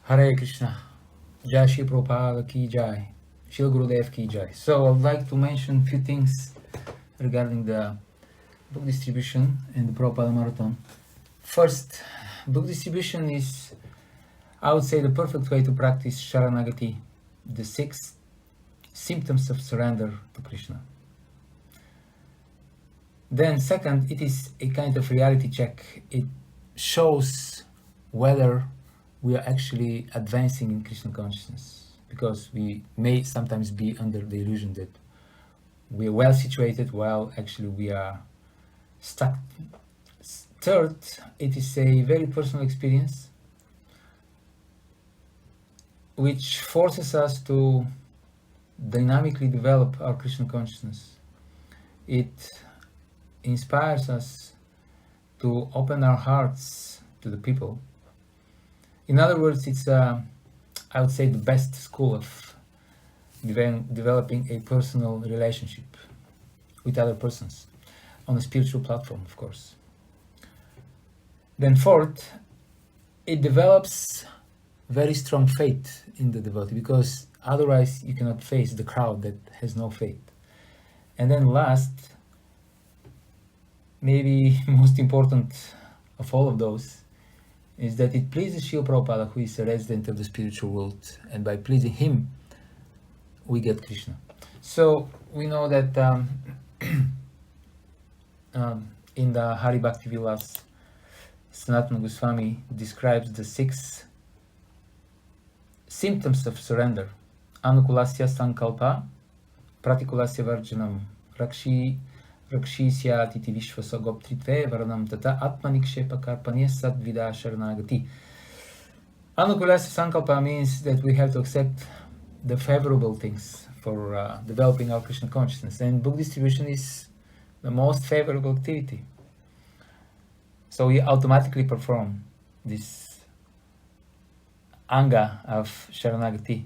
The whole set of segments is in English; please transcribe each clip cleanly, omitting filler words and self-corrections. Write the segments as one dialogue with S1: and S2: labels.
S1: Hare Krishna. Jai Shri Prabhupada ki Jai. Shri Gurudev ki Jai. So I would like to mention a few things regarding the book distribution and the Prabhupada Marathon. First, book distribution is, I would say, the perfect way to practice Sharanagati, the 6 symptoms of surrender to Krishna. Then second, it is a kind of reality check. It shows whether we are actually advancing in Krishna consciousness, because we may sometimes be under the illusion that we are well situated while actually we are stuck. Third, it is a very personal experience which forces us to dynamically develop our Krishna consciousness. It inspires us to open our hearts to the people. In other words, it's, I would say, the best school of developing a personal relationship with other persons on a spiritual platform, of course. Then fourth, it develops very strong faith in the devotee, because otherwise you cannot face the crowd that has no faith. And then last, maybe most important of all of those, is that it pleases Srila Prabhupada, who is a resident of the spiritual world, and by pleasing him, we get Krishna. So we know that in the Hari Bhakti Vilas, Sanatana Goswami describes the 6 symptoms of surrender. Anukulasya sankalpa, pratikulasya varjanam, Rakshishya titi vishvasa goptritve varanam tata atmanikshepa karpanya sadvida sharanagati. Anukulasya sankalpa means that we have to accept the favorable things for developing our Krishna consciousness, and book distribution is the most favorable activity. So we automatically perform this anga of Sharanagati.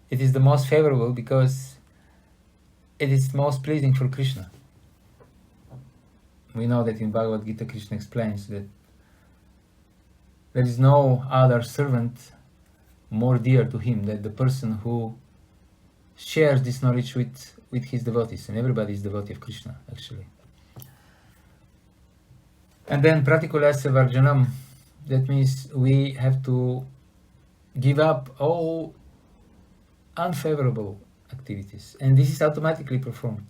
S1: It is the most favorable because it is most pleasing for Krishna. We know that in Bhagavad Gita, Krishna explains that there is no other servant more dear to him than the person who shares this knowledge with his devotees, and everybody is devotee of Krishna, actually. And then Pratikulasya Varjanam, that means we have to give up all unfavorable activities, and this is automatically performed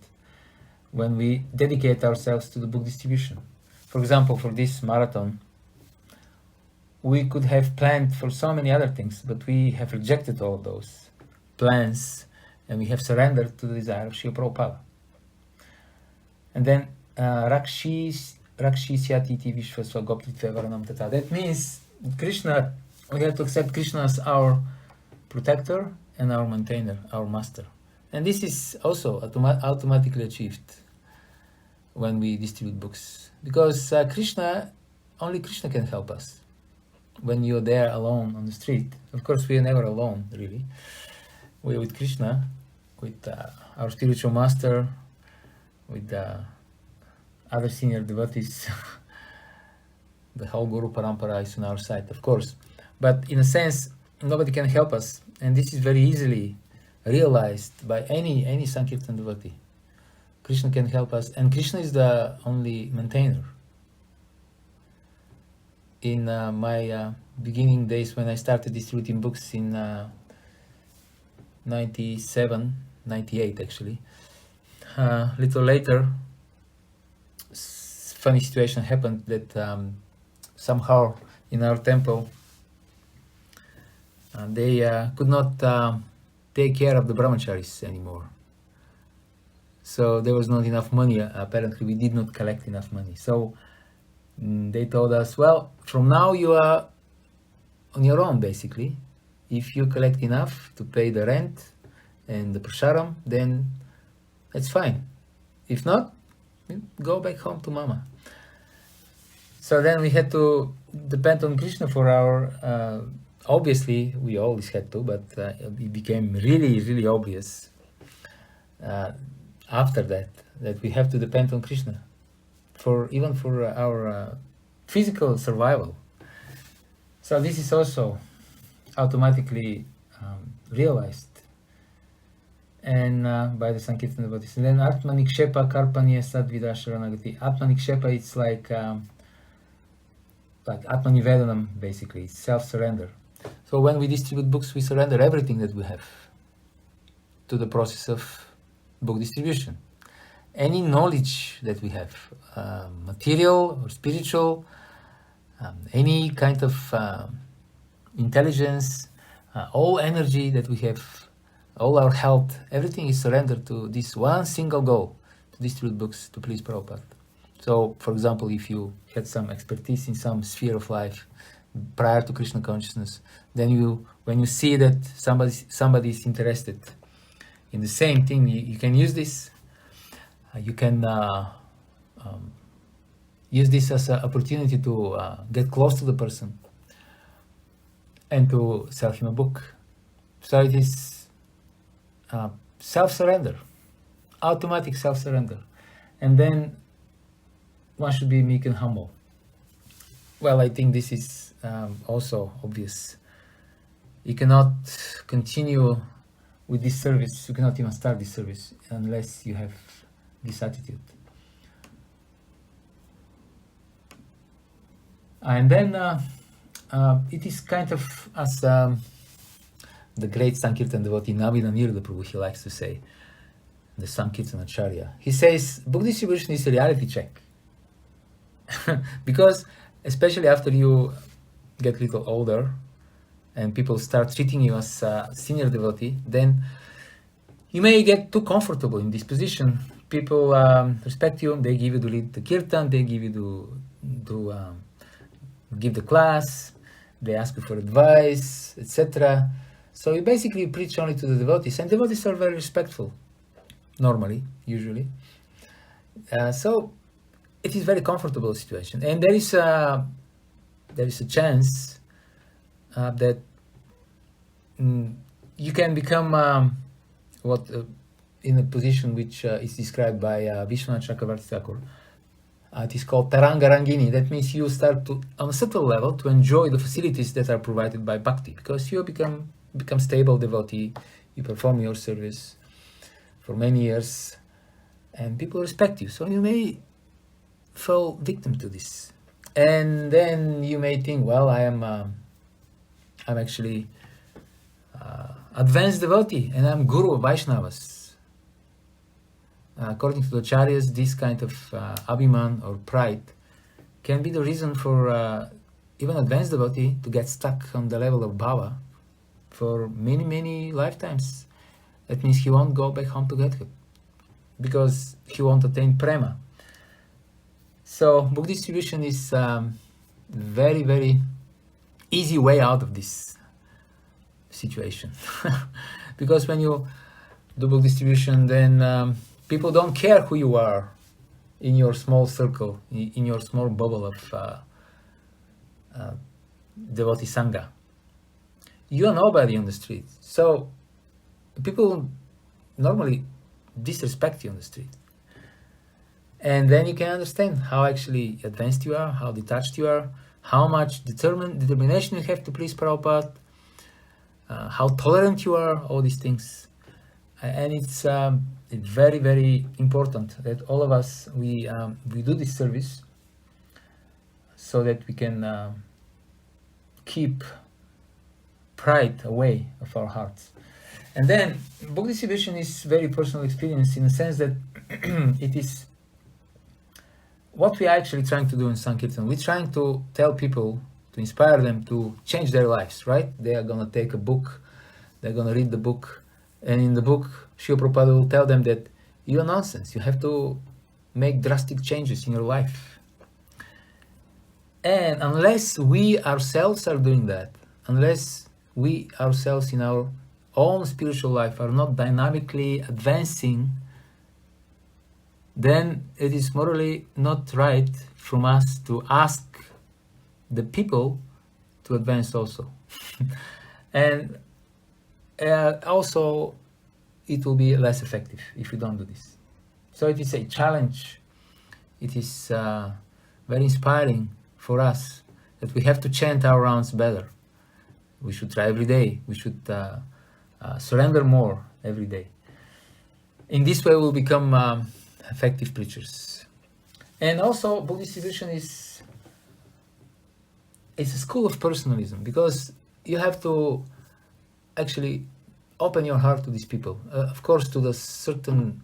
S1: when we dedicate ourselves to the book distribution. For example, for this marathon, we could have planned for so many other things, but we have rejected all of those plans, and we have surrendered to the desire of Srila Prabhupada. And then Rakshisyatiti Vishvasva Goptritve Varanam Tata. That means Krishna, we have to accept Krishna as our protector and our maintainer, our master. And this is also automatically achieved when we distribute books, because only Krishna can help us. When you're there alone on the street, of course we are never alone, really. We're with Krishna, with our spiritual master, with other senior devotees. The whole Guru Parampara is on our side, of course. But in a sense, nobody can help us, and this is very easily realized by any Sankirtan devotee. Krishna can help us, and Krishna is the only maintainer. In my beginning days, when I started distributing books in 97, 98 actually, little later, funny situation happened that somehow in our temple, they could not take care of the brahmacharis anymore. So there was not enough money. Apparently we did not collect enough money. So they told us, well, from now you are on your own, basically. If you collect enough to pay the rent and the prasadam, then that's fine. If not, go back home to mama. So then we had to depend on Krishna for our, obviously we always had to, but it became really, really obvious after that we have to depend on Krishna even for our physical survival. So this is also automatically realized and by the Sankirtan devotees. And then Atma Nikshepa Karpaniya Sadvida Sharanagati. Atma Nikshepa, it's like Atma Nivedanam, basically, it's self-surrender. So when we distribute books, we surrender everything that we have to the process of book distribution. Any knowledge that we have, material or spiritual, any kind of intelligence, all energy that we have, all our health, everything is surrendered to this one single goal, to distribute books to please Prabhupada. So, for example, if you had some expertise in some sphere of life prior to Krishna consciousness, then when you see that somebody is interested in the same thing, you can use this. You can use this as an opportunity to get close to the person and to sell him a book. So it is self-surrender, automatic self-surrender. And then one should be meek and humble. Well, I think this is also obvious. You cannot continue with this service, you cannot even start this service unless you have this attitude. And then it is kind of as the great Sankirtan devotee Navina Nirda Prabhu, he likes to say, the Sankirtan Acharya. He says, book distribution is a reality check. Because especially after you get a little older and people start treating you as a senior devotee, then you may get too comfortable in this position. People respect you, they give you to lead the kirtan, they give you to give the class, they ask you for advice, etc. So you basically preach only to the devotees, and devotees are very respectful, normally, usually. So it is very comfortable situation, and there is a chance that you can become in a position which is described by Vishwanath Chakravarti Thakur. It is called Taranga Rangini. That means you start to, on a subtle level, to enjoy the facilities that are provided by Bhakti, because you become stable devotee, you perform your service for many years, and people respect you. So you may fall victim to this, and then you may think, well, I'm actually advanced devotee, and I'm guru of Vaishnavas. According to the Acharyas, this kind of abhiman or pride can be the reason for even advanced devotee to get stuck on the level of bhava for many, many lifetimes. That means he won't go back home to Godhead because he won't attain prema. So book distribution is very, very easy way out of this situation. Because when you do book distribution, then people don't care who you are in your small circle, in your small bubble of devotee sangha. You are nobody on the street. So people normally disrespect you on the street. And then you can understand how actually advanced you are, how detached you are, how much determination you have to please Prabhupada, how tolerant you are, all these things. And it's very, very important that all of us, we do this service so that we can keep pride away of our hearts. And then book distribution is very personal experience in the sense that it is what we are actually trying to do in Sankirtan. We're trying to tell people, to inspire them to change their lives, right? They are going to take a book, they're going to read the book, and in the book, Srila Prabhupada will tell them that you're nonsense, you have to make drastic changes in your life. And unless we ourselves are doing that, unless we ourselves in our own spiritual life are not dynamically advancing, then it is morally not right from us to ask the people to advance also. And also it will be less effective if we don't do this. So it is a challenge. It is very inspiring for us that we have to chant our rounds better. We should try every day. We should surrender more every day. In this way, we'll become effective preachers. And also, book distribution is a school of personalism, because you have to actually open your heart to these people. Of course, to the certain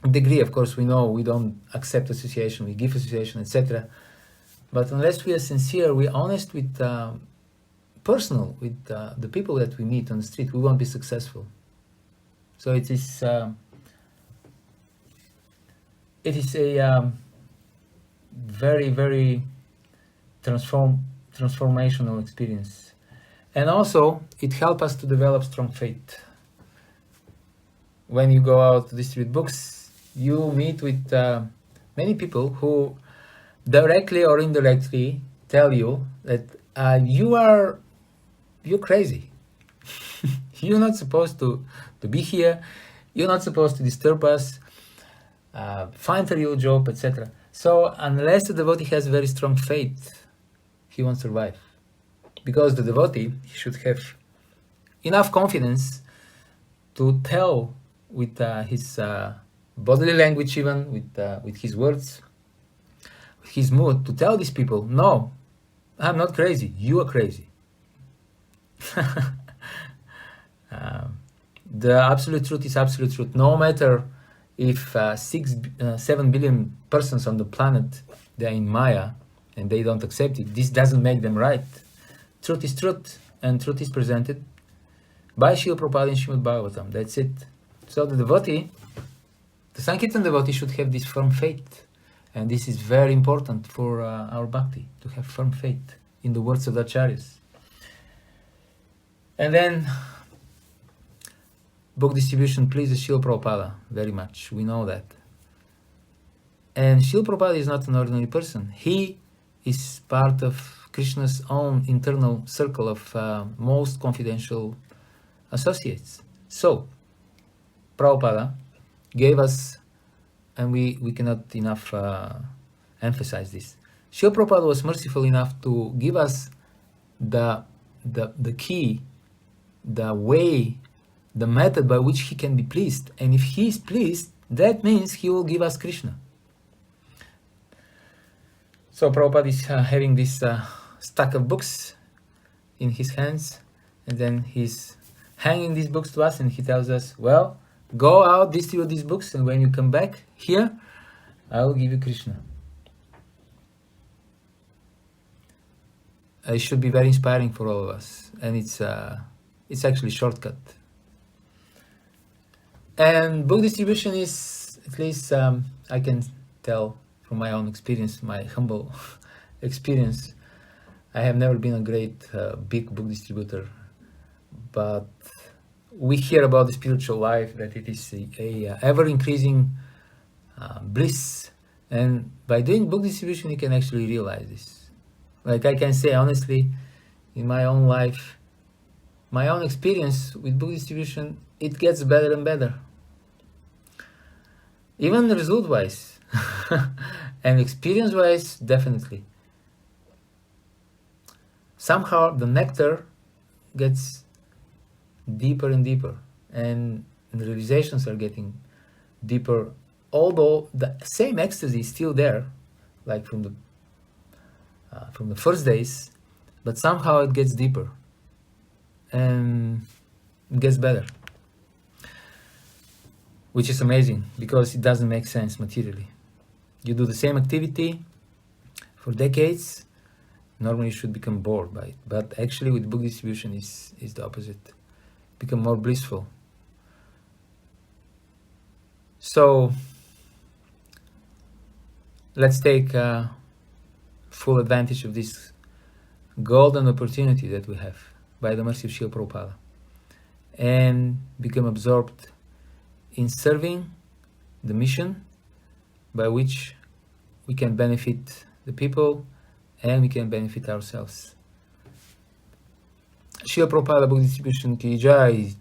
S1: degree, of course, we know we don't accept association, we give association, etc. But unless we are sincere, we're honest with personal with the people that we meet on the street, we won't be successful. So it is a very, very transformational experience. And also, it helps us to develop strong faith. When you go out to distribute books, you meet with many people who directly or indirectly tell you that you're crazy. You're not supposed to be here. You're not supposed to disturb us. Find a real job, etc. So unless the devotee has very strong faith, he won't survive. Because the devotee should have enough confidence to tell with his bodily language, even with his words, with his mood, to tell these people, no, I'm not crazy, you are crazy. The absolute truth is absolute truth. No matter if 7 billion persons on the planet, they're in Maya and they don't accept it, this doesn't make them right. Truth is truth, and truth is presented by Srila Prabhupada in Srimad Bhagavatam. That's it. So the devotee, the Sankirtan devotee, should have this firm faith. And this is very important for our bhakti, to have firm faith in the words of the acharyas. And then, book distribution pleases Srila Prabhupada very much. We know that. And Srila Prabhupada is not an ordinary person. He is part of Krishna's own internal circle of most confidential associates. So, Prabhupada gave us, and we cannot enough emphasize this, Srila Prabhupada was merciful enough to give us the key, the way, the method by which he can be pleased. And if he is pleased, that means he will give us Krishna. So Prabhupada is having this stack of books in his hands, and then he's hanging these books to us, and he tells us, well, go out, distribute these books, and when you come back here, I will give you Krishna. It should be very inspiring for all of us, and it's actually a shortcut. And book distribution is, at least I can tell from my own experience, my humble experience, I have never been a great big book distributor, but we hear about the spiritual life, that it is a ever-increasing bliss, and by doing book distribution you can actually realize this. Like I can say honestly, in my own life, my own experience with book distribution, it gets better and better. Even result-wise and experience-wise, definitely. Somehow the nectar gets deeper and deeper, and the realizations are getting deeper, although the same ecstasy is still there, like from the first days, but somehow it gets deeper and it gets better, which is amazing because it doesn't make sense materially. You do the same activity for decades, normally you should become bored by it, but actually with book distribution is the opposite. Become more blissful. So let's take full advantage of this golden opportunity that we have by the mercy of Srila Prabhupada, and become absorbed in serving the mission by which we can benefit the people and we can benefit ourselves. Srila Prabhupada Book Distribution Ki Jai.